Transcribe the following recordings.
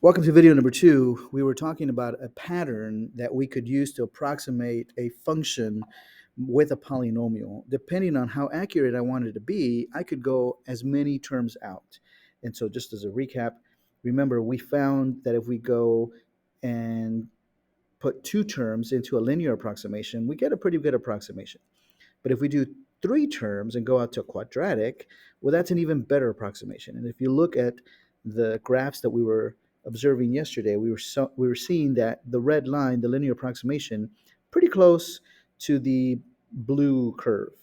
Welcome to video number 2. We were talking about a pattern that we could use to approximate a function with a polynomial. Depending on how accurate I wanted to be, I could go as many terms out. And so just as a recap, remember we found that if we go and put 2 terms into a linear approximation, we get a pretty good approximation. But if we do 3 terms and go out to a quadratic, well, that's an even better approximation. And if you look at the graphs that we were observing yesterday, we were seeing that the red line, the linear approximation, pretty close to the blue curve.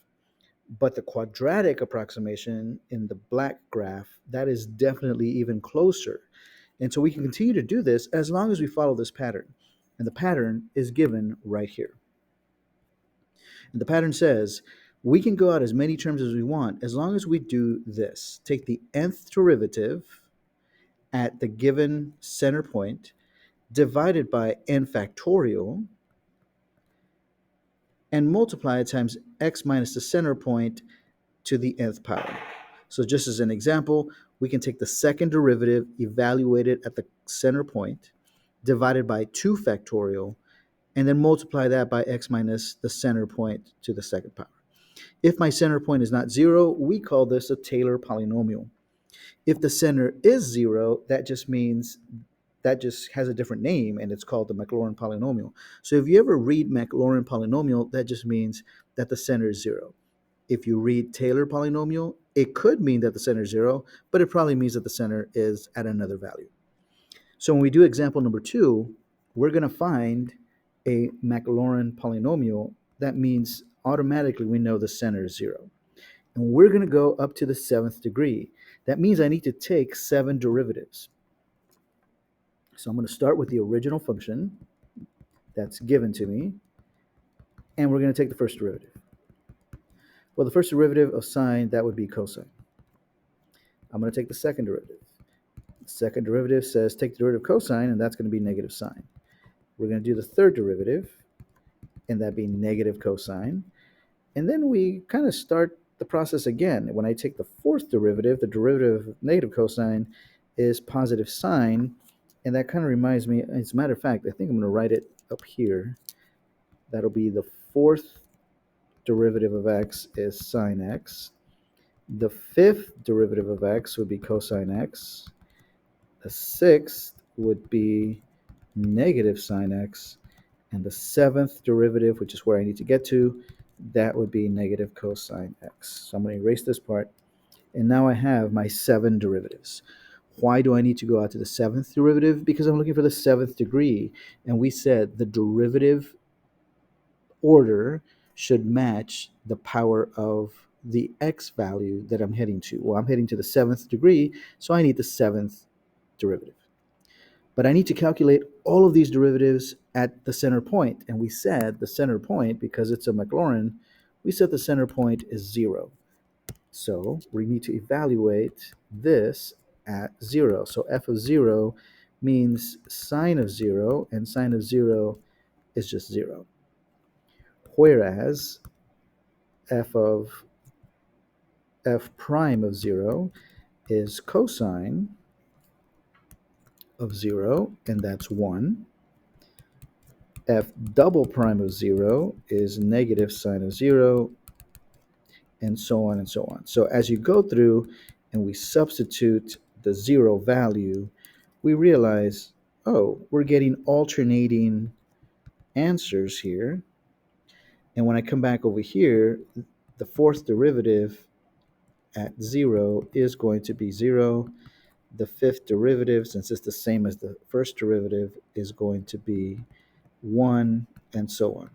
But the quadratic approximation in the black graph, that is definitely even closer. And so we can continue to do this as long as we follow this pattern. And the pattern is given right here. And the pattern says we can go out as many terms as we want as long as we do this. Take the nth derivative at the given center point divided by n factorial and multiply it times x minus the center point to the nth power. So just as an example, we can take the second derivative, evaluate it at the center point, divided by 2 factorial, and then multiply that by x minus the center point to the second power. If my center point is not 0, we call this a Taylor polynomial. If the center is 0, that just means that just has a different name, and it's called the Maclaurin polynomial. So if you ever read Maclaurin polynomial, that just means that the center is 0. If you read Taylor polynomial, it could mean that the center is 0, but it probably means that the center is at another value. So when we do example number 2, we're going to find a Maclaurin polynomial. That means automatically we know the center is 0. And we're going to go up to the 7th degree. That means I need to take 7 derivatives. So I'm going to start with the original function that's given to me, and we're going to take the first derivative. Well, the first derivative of sine, that would be cosine. I'm going to take the second derivative. The second derivative says take the derivative of cosine, and that's going to be negative sine. We're going to do the third derivative, and that'd be negative cosine. And then we kind of start the process again. When I take the fourth derivative, the derivative of negative cosine is positive sine. And that kind of reminds me, as a matter of fact, I think I'm going to write it up here. That'll be the fourth derivative of x is sine x. The fifth derivative of x would be cosine x. The sixth would be negative sine x. And the seventh derivative, which is where I need to get to, that would be negative cosine x. So I'm going to erase this part. And now I have my 7 derivatives. Why do I need to go out to the 7th derivative? Because I'm looking for the 7th degree. And we said the derivative order should match the power of the x value that I'm heading to. Well, I'm heading to the 7th degree, so I need the 7th derivative. But I need to calculate all of these derivatives at the center point. And we said the center point, because it's a Maclaurin, we said the center point is 0. So we need to evaluate this at 0. So f of 0 means sine of 0, and sine of 0 is just 0. Whereas f prime of 0 is cosine of 0, and that's 1. F double prime of 0 is negative sine of 0, and so on and so on. So as you go through and we substitute the 0 value, we realize, oh, we're getting alternating answers here. And when I come back over here, the fourth derivative at 0 is going to be 0. The fifth derivative, since it's the same as the first derivative, is going to be 1, and so on.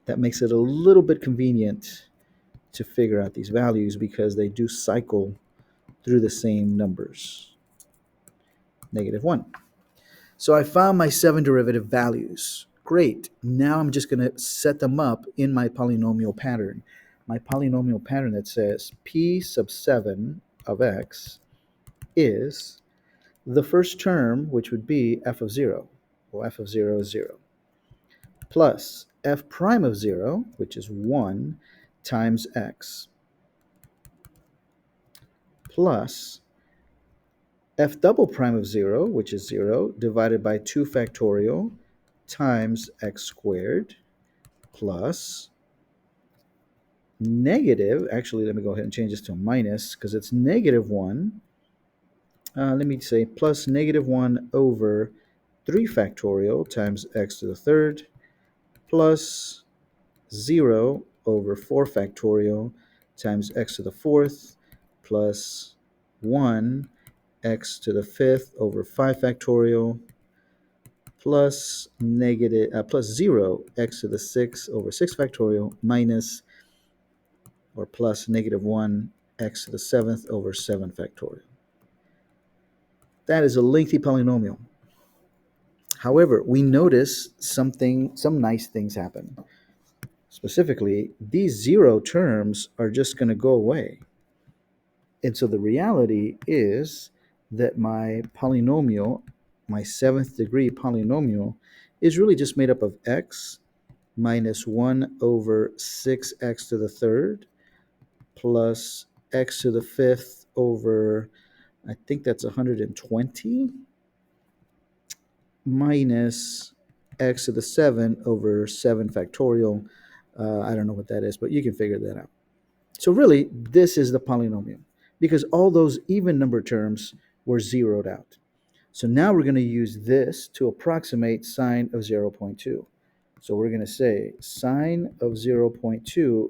That makes it a little bit convenient to figure out these values because they do cycle through the same numbers. Negative 1. So I found my 7 derivative values. Great. Now I'm just going to set them up in my polynomial pattern. My polynomial pattern that says p sub 7 of x is the first term, which would be f of 0. Well, f of 0 is 0. Plus f prime of 0, which is 1, times x. Plus f double prime of 0, which is 0, divided by 2 factorial times x squared plus negative, actually, let me go ahead and change this to a minus because it's negative 1. Let me say plus negative 1 over 3 factorial times x to the third plus 0 over 4 factorial times x to the fourth plus 1 x to the fifth over 5 factorial plus plus 0 x to the sixth over 6 factorial minus or plus negative 1 x to the seventh over 7 factorial. That is a lengthy polynomial. However, we notice some nice things happen. Specifically, these 0 terms are just going to go away. And so the reality is that my polynomial, my 7th degree polynomial, is really just made up of x minus 1 over 6x to the third plus x to the fifth over, I think that's 120, minus x to the 7 over 7 factorial. I don't know what that is, but you can figure that out. So really, this is the polynomial because all those even number terms were zeroed out. So now we're going to use this to approximate sine of 0.2. So we're going to say sine of 0.2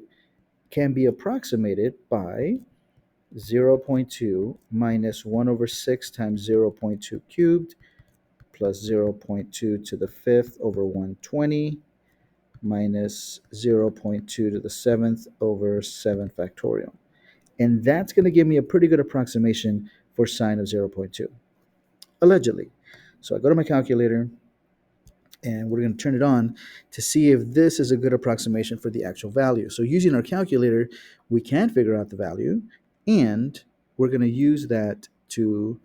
can be approximated by 0.2 minus 1 over 6 times 0.2 cubed plus 0.2 to the fifth over 120 minus 0.2 to the seventh over 7 factorial. And that's going to give me a pretty good approximation for sine of 0.2, allegedly. So I go to my calculator, and we're going to turn it on to see if this is a good approximation for the actual value. So using our calculator, we can figure out the value, and we're going to use that to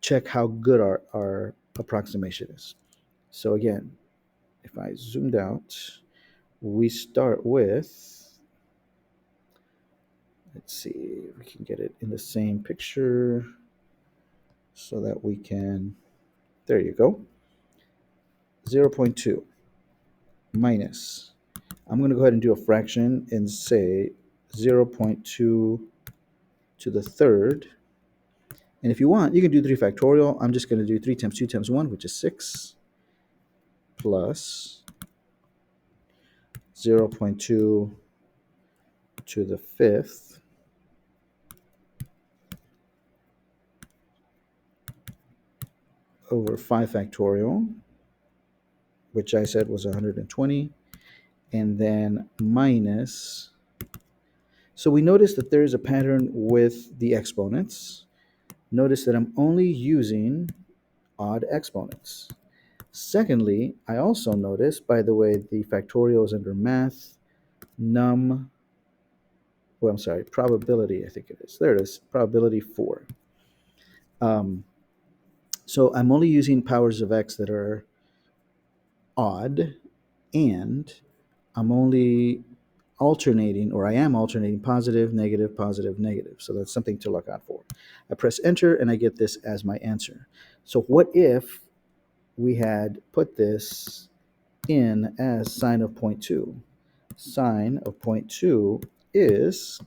check how good our approximation is. So again, if I zoomed out, we start with, let's see if we can get it in the same picture so that we can, there you go, 0.2 minus, I'm going to go ahead and do a fraction and say 0.2 to the third. And if you want, you can do 3 factorial. I'm just going to do 3 times 2 times 1, which is 6, plus 0.2 to the fifth over 5 factorial, which I said was 120, and then minus. So we notice that there is a pattern with the exponents. Notice that I'm only using odd exponents. Secondly, I also notice, by the way, the factorial is under math, probability, I think it is. There it is, probability 4. So I'm only using powers of x that are odd, and I'm only alternating, or I am alternating positive, negative, positive, negative. So that's something to look out for. I press enter and I get this as my answer. So what if we had put this in as sine of 0.2? Sine of 0.2 is,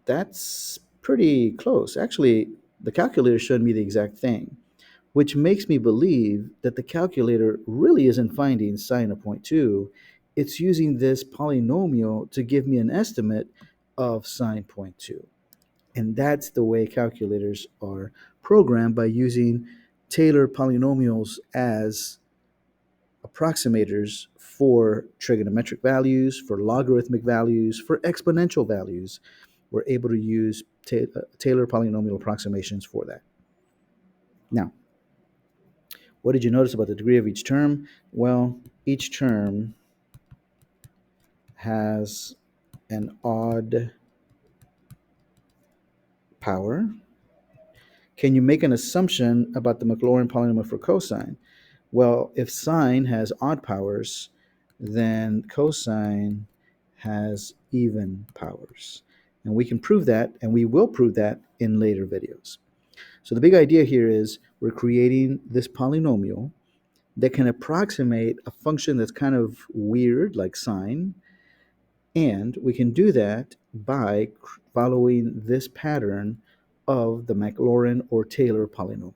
that's pretty close. Actually, the calculator showed me the exact thing, which makes me believe that the calculator really isn't finding sine of 0.2. It's using this polynomial to give me an estimate of sine 0.2. And that's the way calculators are programmed, by using Taylor polynomials as approximators for trigonometric values, for logarithmic values, for exponential values. We're able to use Taylor polynomial approximations for that. Now, what did you notice about the degree of each term? Well, each term has an odd power. Can you make an assumption about the Maclaurin polynomial for cosine? Well, if sine has odd powers, then cosine has even powers. And we can prove that, and we will prove that in later videos. So the big idea here is we're creating this polynomial that can approximate a function that's kind of weird, like sine, and we can do that by following this pattern of the Maclaurin or Taylor polynomial.